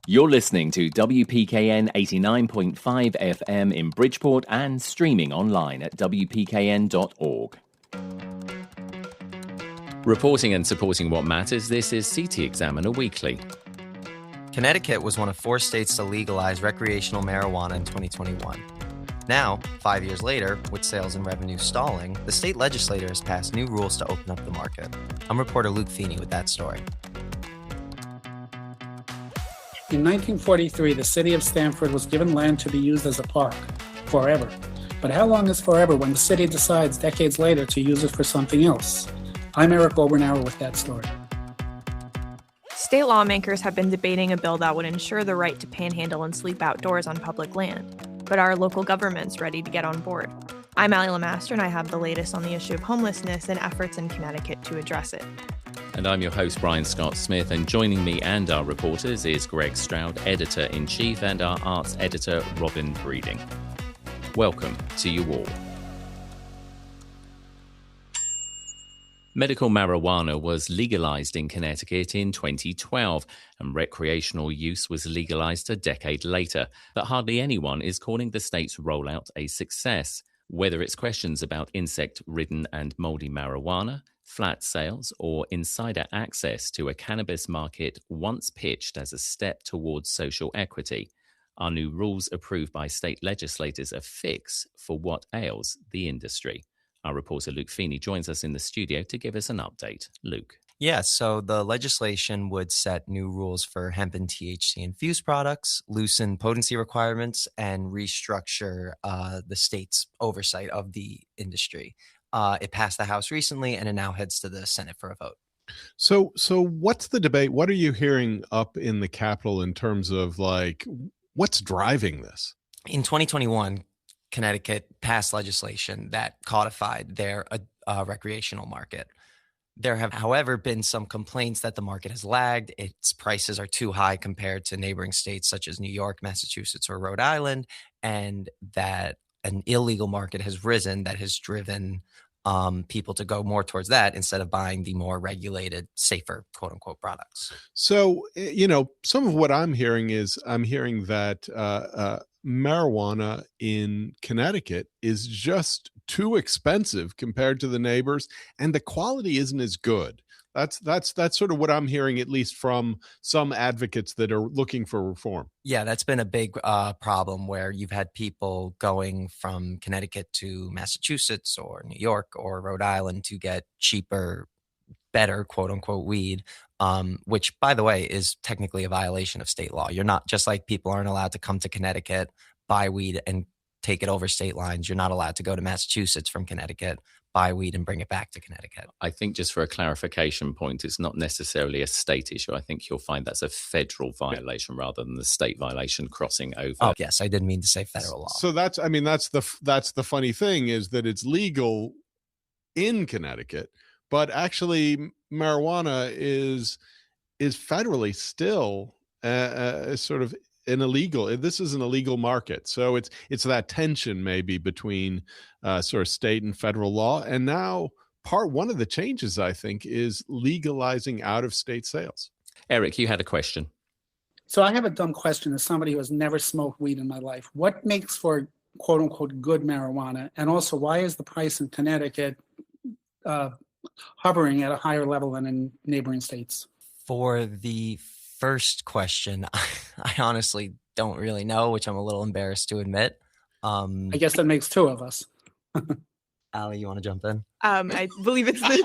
You're listening to WPKN 89.5 FM in Bridgeport and streaming online at WPKN.org. Reporting and supporting what matters, this is CT Examiner Weekly. Connecticut was one of 4 states to legalize recreational marijuana in 2021. Now, 5 years later, with sales and revenue stalling, the state legislature has passed new rules to open up the market. I'm reporter Luke Feeney with that story. In 1943, the city of Stamford was given land to be used as a park, forever. But how long is forever when the city decides decades later to use it for something else? I'm Eric Obernauer with that story. State lawmakers have been debating a bill that would ensure the right to panhandle and sleep outdoors on public land. But are local governments ready to get on board? I'm Ally LeMaster, and I have the latest on the issue of homelessness and efforts in Connecticut to address it. And I'm your host, Brian Scott Smith, and joining me and our reporters is Greg Stroud, Editor-in-Chief, and our Arts Editor, Robin Breeding. Welcome to you all. Medical marijuana was legalized in Connecticut in 2012, and recreational use was legalized a decade later. But hardly anyone is calling the state's rollout a success. Whether it's questions about insect-ridden and moldy marijuana, flat sales, or insider access to a cannabis market once pitched as a step towards social equity, our new rules approved by state legislators a fix for what ails the industry. Our reporter Luke Feeney joins us in the studio to give us an update. Luke. Yeah, so the legislation would set new rules for hemp and THC infused products, loosen potency requirements, and restructure the state's oversight of the industry. It passed the House recently, and it now heads to the Senate for a vote. So what's the debate? What are you hearing up in the Capitol in terms of what's driving this? In 2021, Connecticut passed legislation that codified their recreational market. There have, however, been some complaints that the market has lagged. Its prices are too high compared to neighboring states such as New York, Massachusetts, or Rhode Island, and that an illegal market has risen that has driven people to go more towards that instead of buying the more regulated, safer, quote unquote, products. So, some of what I'm hearing that marijuana in Connecticut is just too expensive compared to the neighbors, and the quality isn't as good. That's sort of what I'm hearing, at least from some advocates that are looking for reform. Yeah, that's been a big problem where you've had people going from Connecticut to Massachusetts or New York or Rhode Island to get cheaper, better, quote unquote, weed, which, by the way, is technically a violation of state law. You're not, just like people aren't allowed to come to Connecticut, buy weed and take it over state lines. You're not allowed to go to Massachusetts from Connecticut, buy weed and bring it back to Connecticut. I think just for a clarification point, it's not necessarily a state issue. I think you'll find that's a federal violation rather than the state violation crossing over. Oh, yes, I didn't mean to say federal law. So that's the funny thing is that it's legal in Connecticut, but actually marijuana is federally still sort of this is an illegal market. So it's that tension maybe between sort of state and federal law. And now one of the changes, I think, is legalizing out-of-state sales. Eric, you had a question. So I have a dumb question as somebody who has never smoked weed in my life. What makes for quote unquote good marijuana? And also, why is the price in Connecticut hovering at a higher level than in neighboring states? For the first question, I honestly don't really know, which I'm a little embarrassed to admit. I guess that makes two of us. Ally, you want to jump in? I believe it's the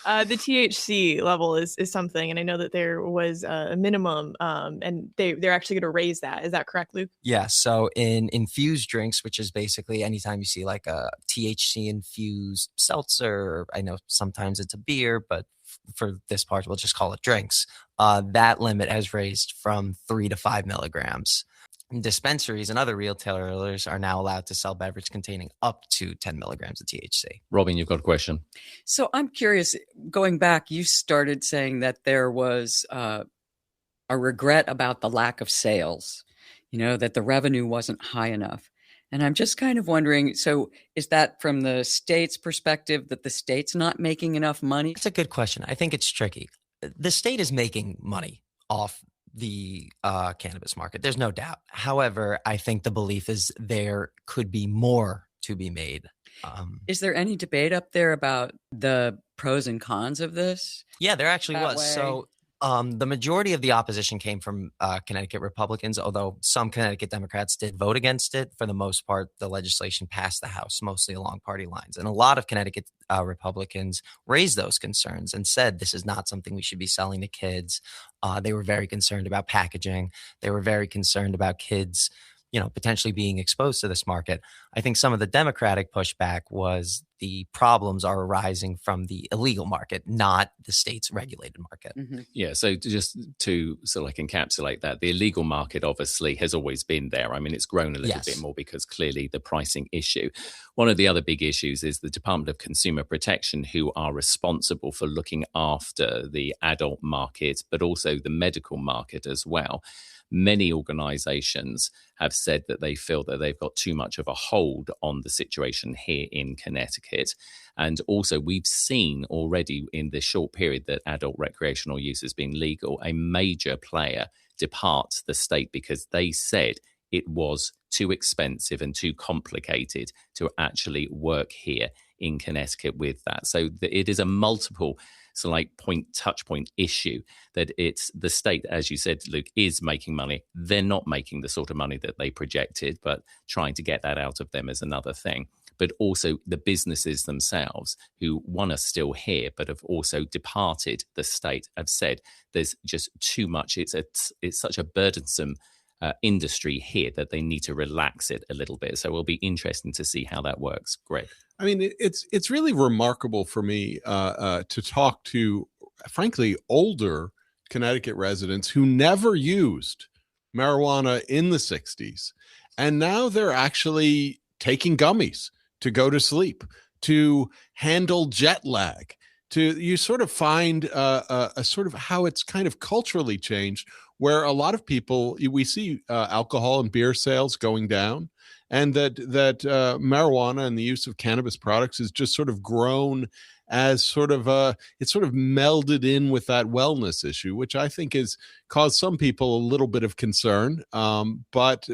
THC level is something, and I know that there was a minimum, and they're actually going to raise that. Is that correct, Luke? Yeah. So in infused drinks, which is basically anytime you see like a THC infused seltzer, I know sometimes it's a beer, but for this part, we'll just call it drinks. That limit has raised from 3 to 5 milligrams. Dispensaries and other retailers are now allowed to sell beverage containing up to 10 milligrams of THC. Robin, you've got a question. So I'm curious, going back, you started saying that there was a regret about the lack of sales, that the revenue wasn't high enough. And I'm just kind of wondering, so is that from the state's perspective that the state's not making enough money? It's a good question. I think it's tricky. The state is making money off the cannabis market. There's no doubt. However, I think the belief is there could be more to be made. Is there any debate up there about the pros and cons of this? Yeah, there actually That was. way? So the majority of the opposition came from Connecticut Republicans, although some Connecticut Democrats did vote against it. For the most part, the legislation passed the House, mostly along party lines. And a lot of Connecticut Republicans raised those concerns and said this is not something we should be selling to kids. They were very concerned about packaging. They were very concerned about kids, potentially being exposed to this market. I think some of the Democratic pushback was the problems are arising from the illegal market, not the state's regulated market. Mm-hmm. Yeah, so just to sort of encapsulate that, the illegal market obviously has always been there. I mean, it's grown a little bit more because clearly the pricing issue. One of the other big issues is the Department of Consumer Protection, who are responsible for looking after the adult market, but also the medical market as well. Many organizations have said that they feel that they've got too much of a hold on the situation here in Connecticut. And also, we've seen already in this short period that adult recreational use has been legal, a major player depart the state because they said it was too expensive and too complicated to actually work here in Connecticut with that. So it is a multiple touch point issue that it's the state, as you said, Luke, is making money. They're not making the sort of money that they projected, but trying to get that out of them is another thing. But also the businesses themselves who one are still here, but have also departed the state, have said there's just too much. It's such a burdensome industry here that they need to relax it a little bit. So it'll be interesting to see how that works. Greg. I mean, it's really remarkable for me to talk to, frankly, older Connecticut residents who never used marijuana in the 60s. And now they're actually taking gummies to go to sleep, to handle jet lag. You sort of find a sort of how it's kind of culturally changed, where a lot of people, we see alcohol and beer sales going down, and that marijuana and the use of cannabis products has just sort of grown as sort of it's sort of melded in with that wellness issue, which I think has caused some people a little bit of concern. But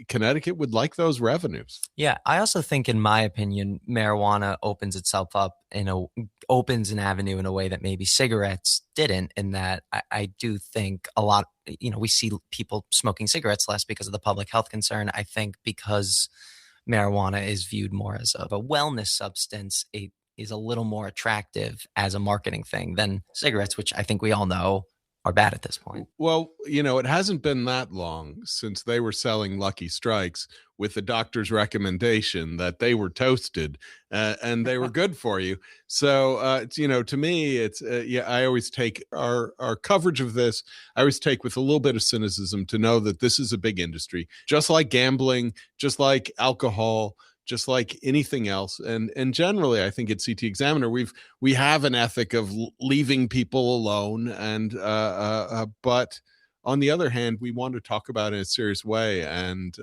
Connecticut would like those revenues. Yeah, I also think, in my opinion, marijuana opens itself up opens an avenue in a way that maybe cigarettes didn't. In that, I do think a lot. We see people smoking cigarettes less because of the public health concern. I think because marijuana is viewed more as a wellness substance, it is a little more attractive as a marketing thing than cigarettes, which I think we all know are bad at this point. Well, it hasn't been that long since they were selling Lucky Strikes with the doctor's recommendation that they were toasted and they were good for you. So, to me, it's I always take our coverage of this. I always take with a little bit of cynicism to know that this is a big industry, just like gambling, just like alcohol, just like anything else. And generally, I think at CT Examiner, we have an ethic of leaving people alone. And but on the other hand, we want to talk about it in a serious way. And,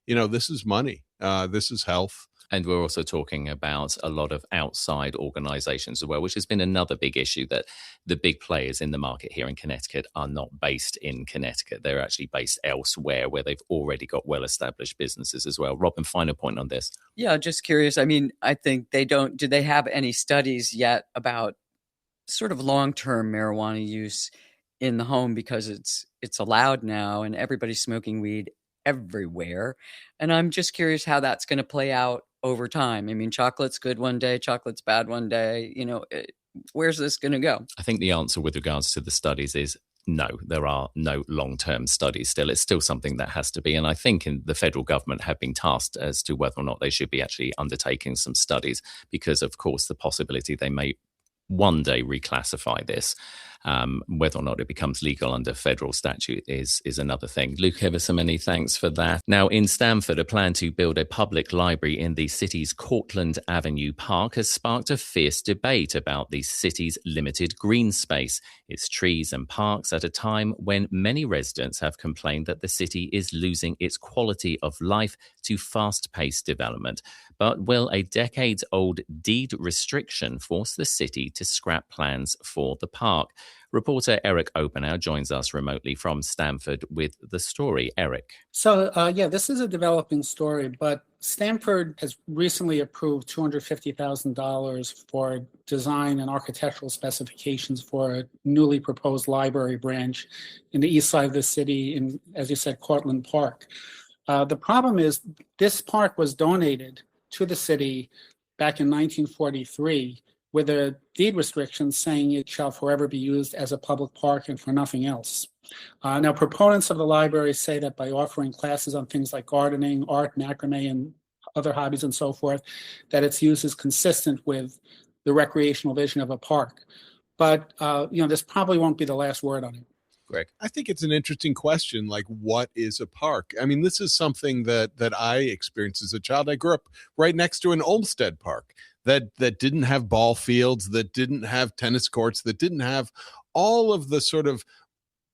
this is money. This is health. And we're also talking about a lot of outside organizations as well, which has been another big issue, that the big players in the market here in Connecticut are not based in Connecticut. They're actually based elsewhere where they've already got well-established businesses as well. Robin, final point on this. Yeah, just curious. I mean, I think do they have any studies yet about sort of long-term marijuana use in the home, because it's allowed now and everybody's smoking weed everywhere. And I'm just curious how that's going to play out over time. I mean, chocolate's good one day, chocolate's bad one day. Where's this going to go? I think the answer with regards to the studies is no, there are no long-term studies still. It's still something that has to be. And I think the federal government have been tasked as to whether or not they should be actually undertaking some studies, because, of course, the possibility they may one day reclassify this. Whether or not it becomes legal under federal statute is another thing. Luke, ever so many thanks for that. Now, in Stamford, a plan to build a public library in the city's Cortlandt Avenue Park has sparked a fierce debate about the city's limited green space, its trees and parks, at a time when many residents have complained that the city is losing its quality of life to fast-paced development. But will a decades-old deed restriction force the city to scrap plans for the park? Reporter Eric Obernauer joins us remotely from Stamford with the story. Eric. So, this is a developing story, but Stamford has recently approved $250,000 for design and architectural specifications for a newly proposed library branch in the east side of the city in, as you said, Cortlandt Park. The problem is this park was donated to the city back in 1943 with a deed restriction saying it shall forever be used as a public park and for nothing else. Now, proponents of the library say that by offering classes on things like gardening, art, macrame, and other hobbies and so forth, that its use is consistent with the recreational vision of a park. But, this probably won't be the last word on it. Greg, I think it's an interesting question, like what is a park? I mean, this is something that I experienced as a child. I grew up right next to an Olmsted Park that didn't have ball fields, that didn't have tennis courts, that didn't have all of the sort of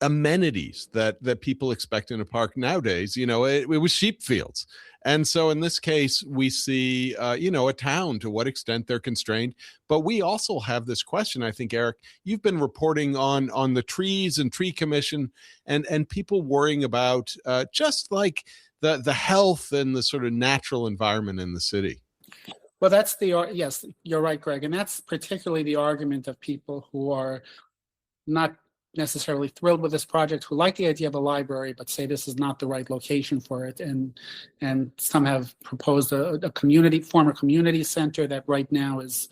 amenities that people expect in a park nowadays. It was sheep fields. And so in this case, we see, a town, to what extent they're constrained. But we also have this question, I think, Eric, you've been reporting on the trees and tree commission and people worrying about just like the health and the sort of natural environment in the city. Well, yes, you're right, Greg. And that's particularly the argument of people who are not necessarily thrilled with this project, who like the idea of a library, but say this is not the right location for it. And some have proposed a former community center that right now is,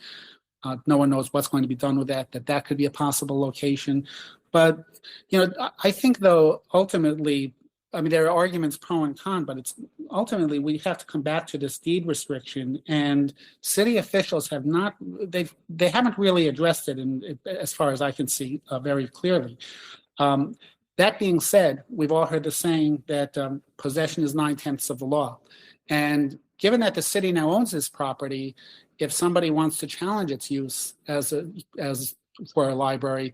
no one knows what's going to be done with that could be a possible location. But, I think, though, ultimately, there are arguments pro and con, but it's ultimately we have to come back to this deed restriction, and city officials they haven't really addressed it, as far as I can see, very clearly. That being said, we've all heard the saying that possession is 9/10 of the law, and given that the city now owns this property, if somebody wants to challenge its use as for a library,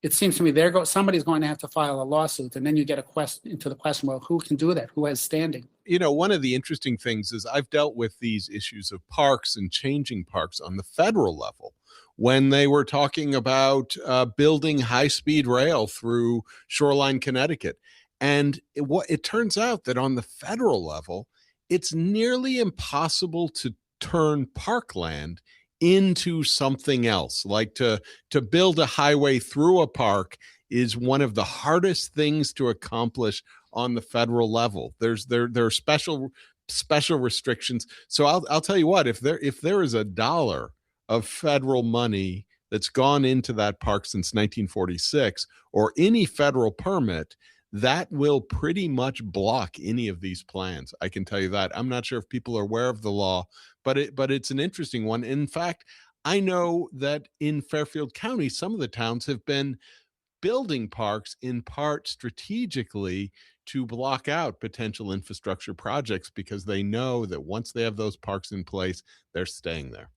it seems to me somebody's going to have to file a lawsuit, and then you get into the question, well, who can do that? Who has standing? One of the interesting things is I've dealt with these issues of parks and changing parks on the federal level when they were talking about building high-speed rail through Shoreline, Connecticut. And it turns out that on the federal level, it's nearly impossible to turn parkland into something else. Like to build a highway through a park is one of the hardest things to accomplish on the federal level. There are special restrictions. So I'll tell you what, if there is $1 of federal money that's gone into that park since 1946, or any federal permit, that will pretty much block any of these plans. I can tell you that. I'm not sure if people are aware of the law, but it's an interesting one. In fact, I know that in Fairfield County, some of the towns have been building parks in part strategically to block out potential infrastructure projects because they know that once they have those parks in place, they're staying there.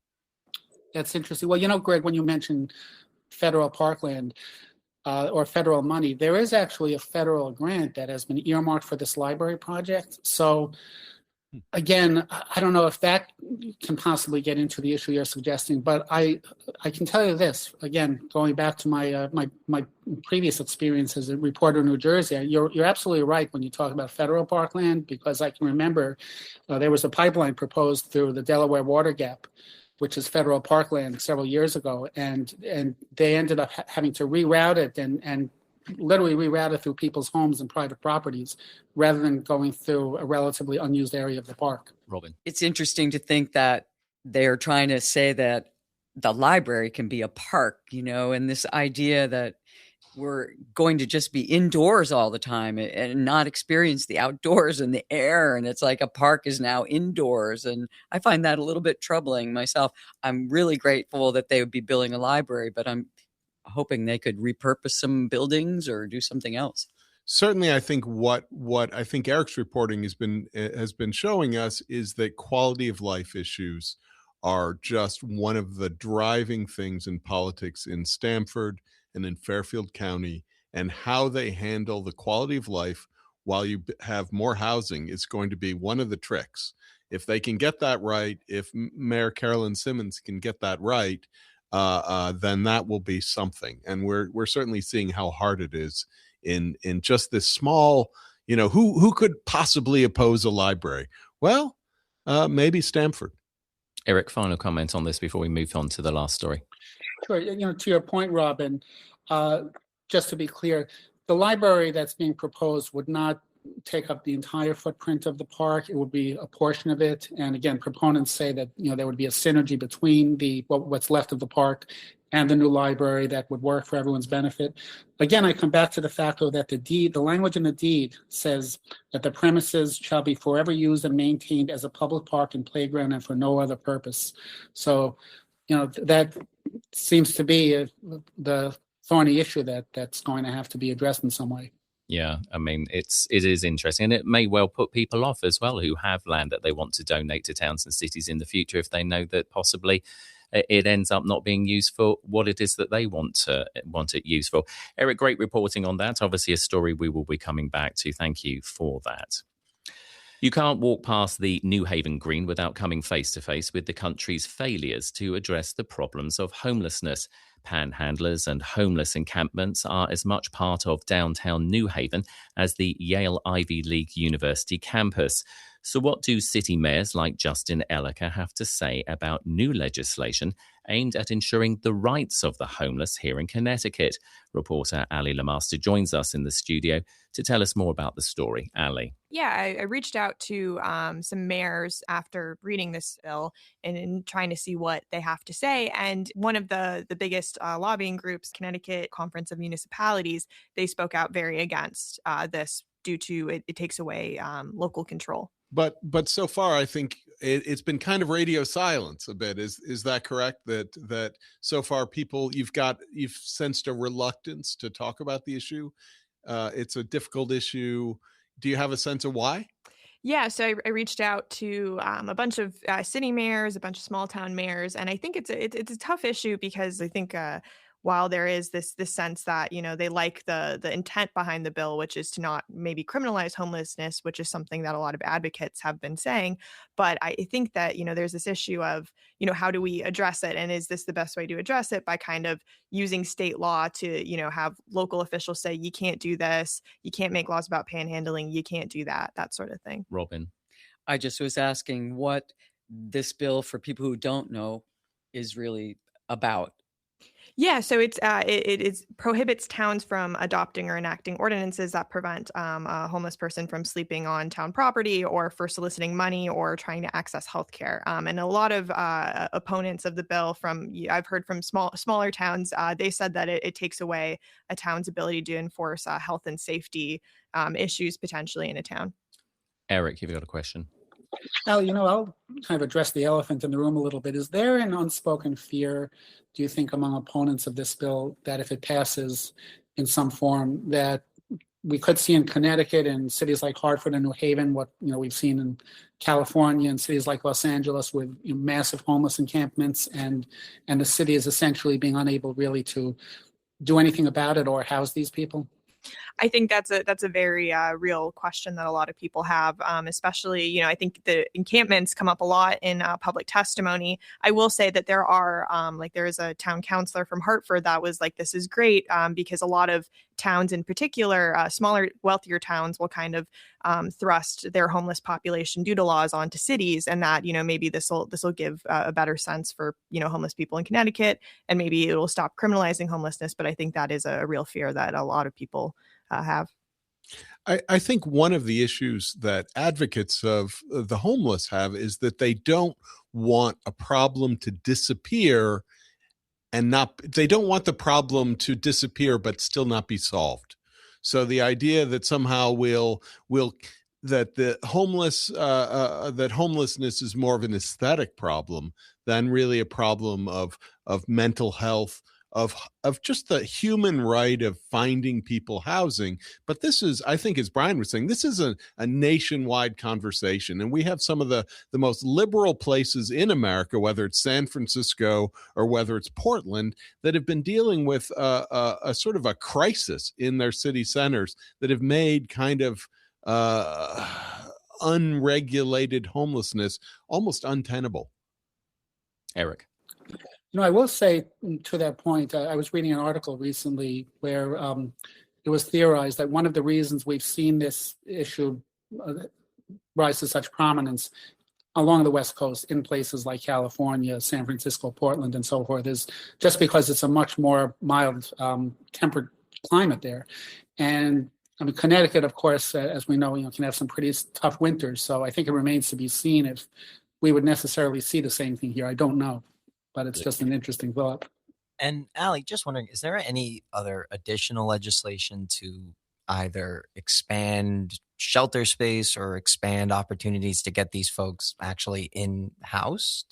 That's interesting. Well, Greg, when you mentioned federal parkland, or federal money, there is actually a federal grant that has been earmarked for this library project. So again, I don't know if that can possibly get into the issue you're suggesting, but I can tell you this, again, going back to my my previous experience as a reporter in New Jersey, you're absolutely right when you talk about federal parkland, because I can remember there was a pipeline proposed through the Delaware Water Gap, which is federal parkland, several years ago, and they ended up having to reroute it and literally reroute it through people's homes and private properties rather than going through a relatively unused area of the park. Robin. It's interesting to think that they're trying to say that the library can be a park, and this idea that we're going to just be indoors all the time and not experience the outdoors and the air. And it's like a park is now indoors. And I find that a little bit troubling myself. I'm really grateful that they would be building a library, but I'm hoping they could repurpose some buildings or do something else. Certainly, I think what I think Eric's reporting has been showing us is that quality of life issues are just one of the driving things in politics in Stamford and in Fairfield County, and how they handle the quality of life while you have more housing is going to be one of the tricks If they can get that right, if Mayor Carolyn Simmons can get that right, then that will be something. And we're certainly seeing how hard it is in just this small, who could possibly oppose a library? Well, maybe Stamford. Eric, final comment on this before we move on to the last story. Sure. To your point, Robin, just to be clear, the library that's being proposed would not take up the entire footprint of the park. It would be a portion of it. And again, proponents say that there would be a synergy between what's left of the park and the new library that would work for everyone's benefit. Again, I come back to the fact, though, that the language in the deed says that the premises shall be forever used and maintained as a public park and playground and for no other purpose. So, that seems to be the thorny issue that's going to have to be addressed in some way. Yeah, I mean, it is interesting, and it may well put people off as well who have land that they want to donate to towns and cities in the future if they know that possibly it ends up not being used for what it is that they want it used for. Eric, great reporting on that. Obviously, a story we will be coming back to. Thank you for that. You can't walk past the New Haven Green without coming face to face with the country's failures to address the problems of homelessness. Panhandlers and homeless encampments are as much part of downtown New Haven as the Yale Ivy League University campus. So what do city mayors like Justin Elicker have to say about new legislation aimed at ensuring the rights of the homeless here in Connecticut? Reporter Ally LeMaster joins us in the studio to tell us more about the story. Ally. Yeah, I reached out to some mayors after reading this bill and trying to see what they have to say. And one of the biggest lobbying groups, Connecticut Conference of Municipalities, they spoke out very against this due to it takes away local control. But so far, I think it's been kind of radio silence a bit. Is that correct? That so far you've sensed a reluctance to talk about the issue. It's a difficult issue. Do you have a sense of why? Yeah, so I reached out to a bunch of city mayors, a bunch of small town mayors, and I think it's a tough issue because I think while there is this sense that they like the intent behind the bill, which is to not maybe criminalize homelessness, which is something that a lot of advocates have been saying, but I think that there's this issue of how do we address it, and is this the best way to address it by kind of using state law to have local officials say you can't do this, you can't make laws about panhandling, you can't do that sort of thing. Robin, I just was asking what this bill, for people who don't know, is really about. Yeah, so it prohibits towns from adopting or enacting ordinances that prevent a homeless person from sleeping on town property or for soliciting money or trying to access healthcare. And a lot of opponents of the bill I've heard from smaller towns, they said that it takes away a town's ability to enforce health and safety issues potentially in a town. Eric, you've got a question. Al, I'll kind of address the elephant in the room a little bit. Is there an unspoken fear, do you think, among opponents of this bill that if it passes in some form, that we could see in Connecticut and cities like Hartford and New Haven what we've seen in California and cities like Los Angeles with massive homeless encampments, and the city is essentially being unable really to do anything about it or house these people? I think that's a very real question that a lot of people have, especially, I think the encampments come up a lot in public testimony. I will say that there are, there is a town councilor from Hartford that was like, this is great because a lot of towns in particular, smaller, wealthier towns will kind of thrust their homeless population due to laws onto cities, and that, maybe this will give a better sense for, homeless people in Connecticut, and maybe it will stop criminalizing homelessness. But I think that is a real fear that a lot of people have. I think one of the issues that advocates of the homeless have is that they don't want a problem to disappear they don't want the problem to disappear but still not be solved. So the idea that somehow that the that homelessness is more of an aesthetic problem than really a problem of mental health, of just the human right of finding people housing. But this is, I think, as Brian was saying, this is a nationwide conversation. And we have some of the most liberal places in America, whether it's San Francisco or whether it's Portland, that have been dealing with a sort of a crisis in their city centers that have made kind of unregulated homelessness almost untenable. Eric. I will say to that point, I was reading an article recently where it was theorized that one of the reasons we've seen this issue rise to such prominence along the West Coast in places like California, San Francisco, Portland, and so forth is just because it's a much more mild tempered climate there. And I mean, Connecticut, of course, as we know, can have some pretty tough winters. So I think it remains to be seen if we would necessarily see the same thing here. I don't know, but it's just an interesting thought. And Ally, just wondering, is there any other additional legislation to either expand shelter space or expand opportunities to get these folks actually in-house?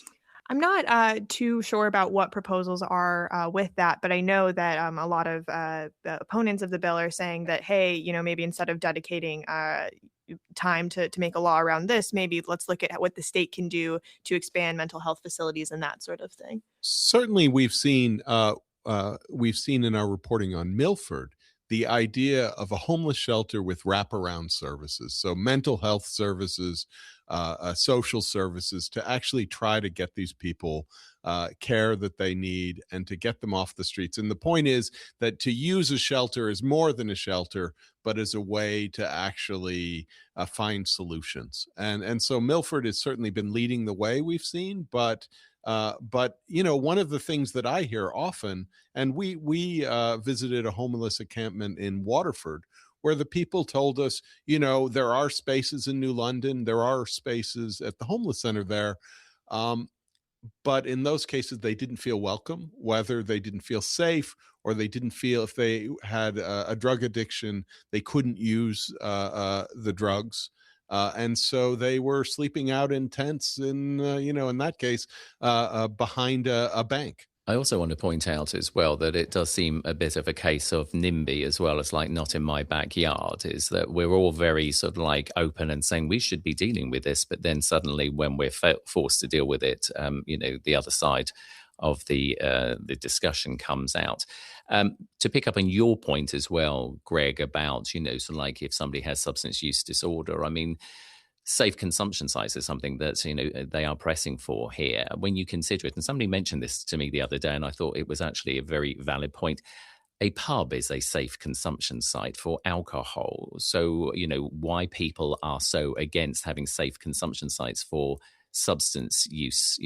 I'm not too sure about what proposals are with that, but I know that a lot of the opponents of the bill are saying that, hey, maybe instead of dedicating time to make a law around this, maybe let's look at what the state can do to expand mental health facilities and that sort of thing. Certainly, we've seen in our reporting on Milford the idea of a homeless shelter with wraparound services, so mental health services, social services, to actually try to get these people care that they need and to get them off the streets. And the point is that to use a shelter is more than a shelter, but as a way to actually find solutions. And so Milford has certainly been leading the way, we've seen, but one of the things that I hear often, and we visited a homeless encampment in Waterford, where the people told us, there are spaces in New London, there are spaces at the homeless center there, but in those cases they didn't feel welcome, whether they didn't feel safe or they didn't feel if they had a drug addiction, they couldn't use the drugs. And so they were sleeping out in tents in that case, behind a bank. I also want to point out as well that it does seem a bit of a case of NIMBY as well as like not in my backyard, is that we're all very sort of like open and saying we should be dealing with this. But then suddenly when we're forced to deal with it, the other side of the discussion comes out. To pick up on your point as well, Greg, about, sort of like if somebody has substance use disorder, I mean, safe consumption sites is something that, they are pressing for here. When you consider it, and somebody mentioned this to me the other day, and I thought it was actually a very valid point. A pub is a safe consumption site for alcohol. So, why people are so against having safe consumption sites for substance use,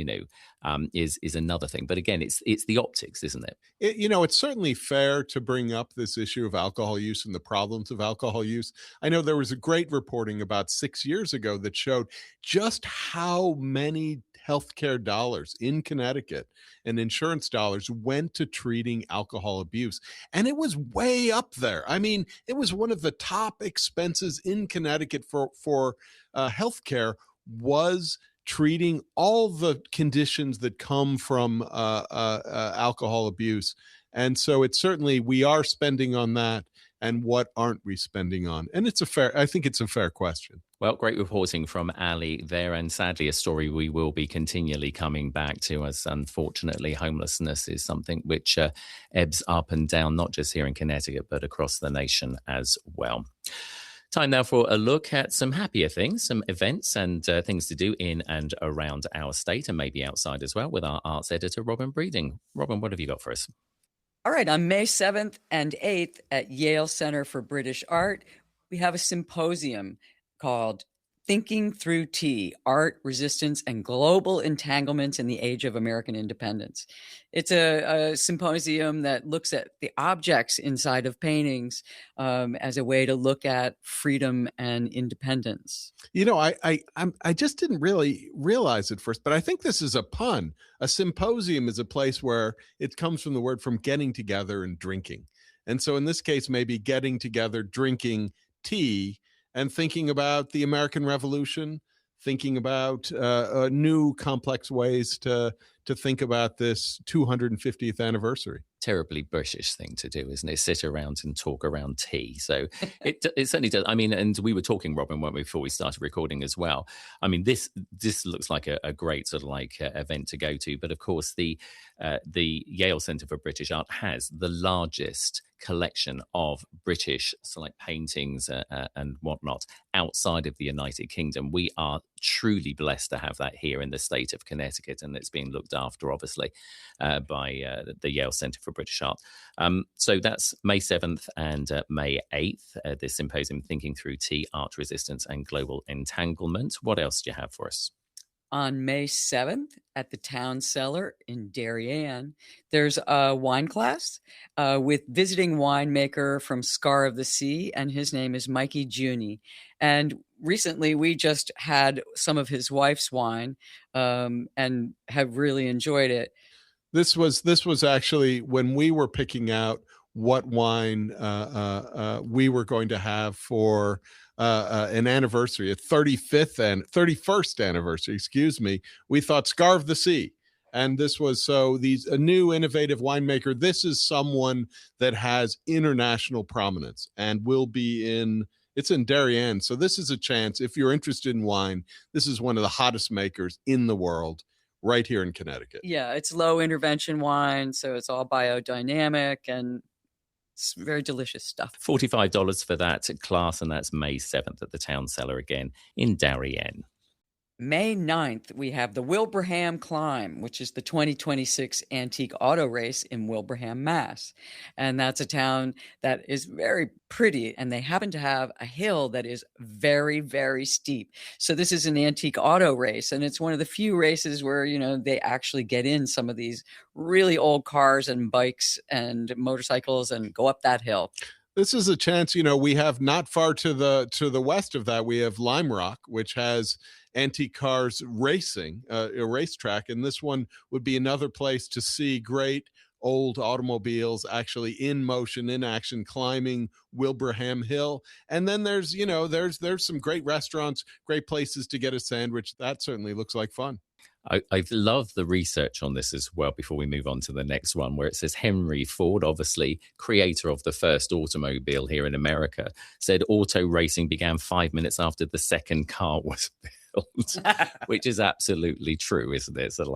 is another thing. But again, it's the optics, isn't it? It's certainly fair to bring up this issue of alcohol use and the problems of alcohol use. I know there was a great reporting about 6 years ago that showed just how many healthcare dollars in Connecticut and insurance dollars went to treating alcohol abuse. And it was way up there. I mean, it was one of the top expenses in Connecticut for healthcare was treating all the conditions that come from alcohol abuse. And so it's certainly, we are spending on that, and what aren't we spending on? And I think it's a fair question. Well, great reporting from Ally there, and sadly a story we will be continually coming back to, as unfortunately homelessness is something which ebbs up and down, not just here in Connecticut, but across the nation as well. Time now for a look at some happier things, some events and things to do in and around our state, and maybe outside as well, with our arts editor, Robin Breeding. Robin, what have you got for us? All right, on May 7th and 8th at Yale Center for British Art, we have a symposium called Thinking Through Tea, Art, Resistance, and Global Entanglements in the Age of American Independence. It's a symposium that looks at the objects inside of paintings as a way to look at freedom and independence. I just didn't really realize at first, but I think this is a pun. A symposium is a place where it comes from the word from getting together and drinking. And so in this case, maybe getting together, drinking tea, and thinking about the American Revolution, thinking about new complex ways to think about this 250th anniversary. Terribly British thing to do, isn't it? Sit around and talk around tea. So it certainly does. I mean, and we were talking, Robin, weren't we, before we started recording as well. I mean, this looks like a great sort of like event to go to. But of course, the Yale Center for British Art has the largest collection of British select paintings and whatnot outside of the United Kingdom. We are truly blessed to have that here in the state of Connecticut, and it's being looked after, obviously, by the Yale Centre for British Art. So that's May 7th and May 8th, this symposium, Thinking Through Tea, Art Resistance and Global Entanglement. What else do you have for us? On May 7th at the Town Cellar in Darien, there's a wine class with visiting winemaker from Scar of the Sea, and his name is Mikey Juni. And recently we just had some of his wife's wine and have really enjoyed it. This was actually when we were picking out what wine we were going to have for an anniversary, a 31st anniversary, we thought Scar of the Sea. And this was a new innovative winemaker. This is someone that has international prominence and will be it's in Darien. So this is a chance. If you're interested in wine, this is one of the hottest makers in the world right here in Connecticut. Yeah, it's low intervention wine. So it's all biodynamic and it's very delicious stuff. $45 for that class, and that's May 7th at the Town Cellar again in Darien. May 9th, we have the Wilbraham Climb, which is the 2026 antique auto race in Wilbraham, Mass. And that's a town that is very pretty, and they happen to have a hill that is very, very steep. So this is an antique auto race, and it's one of the few races where, they actually get in some of these really old cars and bikes and motorcycles and go up that hill. This is a chance, we have not far to the west of that, we have Lime Rock, which has antique cars racing, a racetrack. And this one would be another place to see great old automobiles actually in motion, in action, climbing Wilbraham Hill. And then there's some great restaurants, great places to get a sandwich. That certainly looks like fun. I love the research on this as well before we move on to the next one, where it says Henry Ford, obviously creator of the first automobile here in America, said auto racing began 5 minutes after the second car was built, which is absolutely true, isn't it? So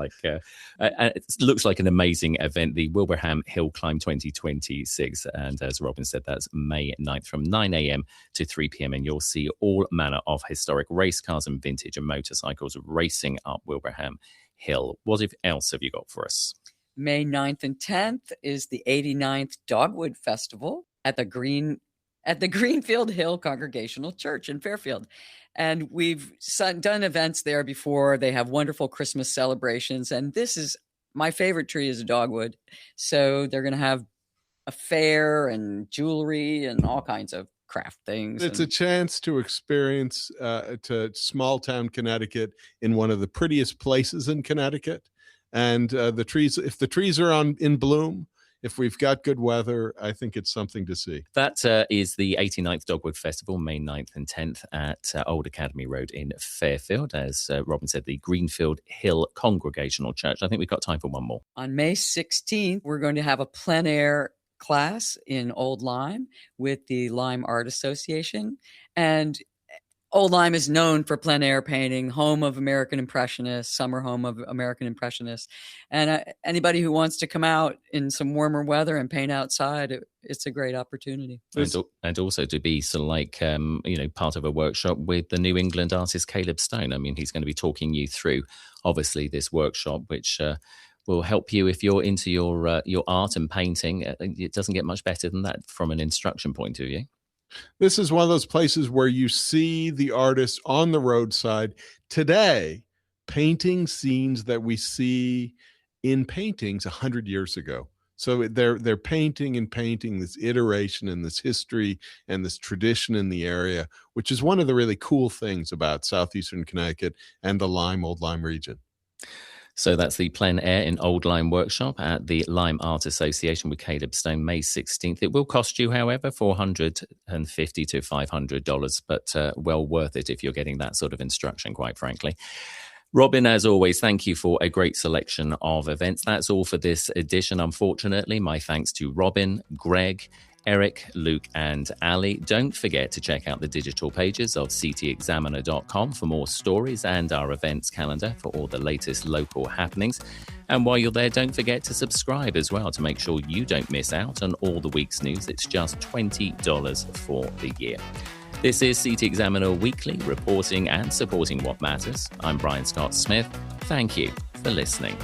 it looks like an amazing event, the Wilbraham Hill Climb 2026. And as Robin said, that's May 9th from 9 a.m. to 3 p.m. And you'll see all manner of historic race cars and vintage and motorcycles racing up Wilbraham Hill. What else have you got for us? May 9th and 10th is the 89th Dogwood Festival at the Greenfield Hill Congregational Church in Fairfield. And we've done events there before. They have wonderful Christmas celebrations. And this is my favorite tree is a dogwood. So they're going to have a fair and jewelry and all kinds of craft things. It's a chance to experience to small town Connecticut in one of the prettiest places in Connecticut. And the trees, if the trees are in bloom, if we've got good weather, I think it's something to see. That is the 89th Dogwood Festival, May 9th and 10th at Old Academy Road in Fairfield. As Robin said, the Greenfield Hill Congregational Church. I think we've got time for one more. On May 16th, we're going to have a plein air class in Old Lyme with the Lyme Art Association. And Old Lyme is known for plein air painting, home of American Impressionists, summer home of American Impressionists. And anybody who wants to come out in some warmer weather and paint outside, it's a great opportunity. And also to be sort of like, part of a workshop with the New England artist Caleb Stone. I mean, he's going to be talking you through, obviously, this workshop, which will help you if you're into your art and painting. It doesn't get much better than that from an instruction point of view. This is one of those places where you see the artists on the roadside today painting scenes that we see in paintings 100 years ago. So they're painting this iteration and this history and this tradition in the area, which is one of the really cool things about southeastern Connecticut and the Old Lyme region. So that's the plein air in Old Lyme workshop at the Lyme Art Association with Caleb Stone, May 16th. It will cost you, however, $450 to $500, but well worth it if you're getting that sort of instruction, quite frankly. Robin, as always, thank you for a great selection of events. That's all for this edition, unfortunately. My thanks to Robin, Greg, Eric, Luke, and Ally. Don't forget to check out the digital pages of ctexaminer.com for more stories and our events calendar for all the latest local happenings. And while you're there, don't forget to subscribe as well to make sure you don't miss out on all the week's news. It's just $20 for the year. This is CT Examiner Weekly, reporting and supporting what matters. I'm Brian Scott Smith. Thank you for listening.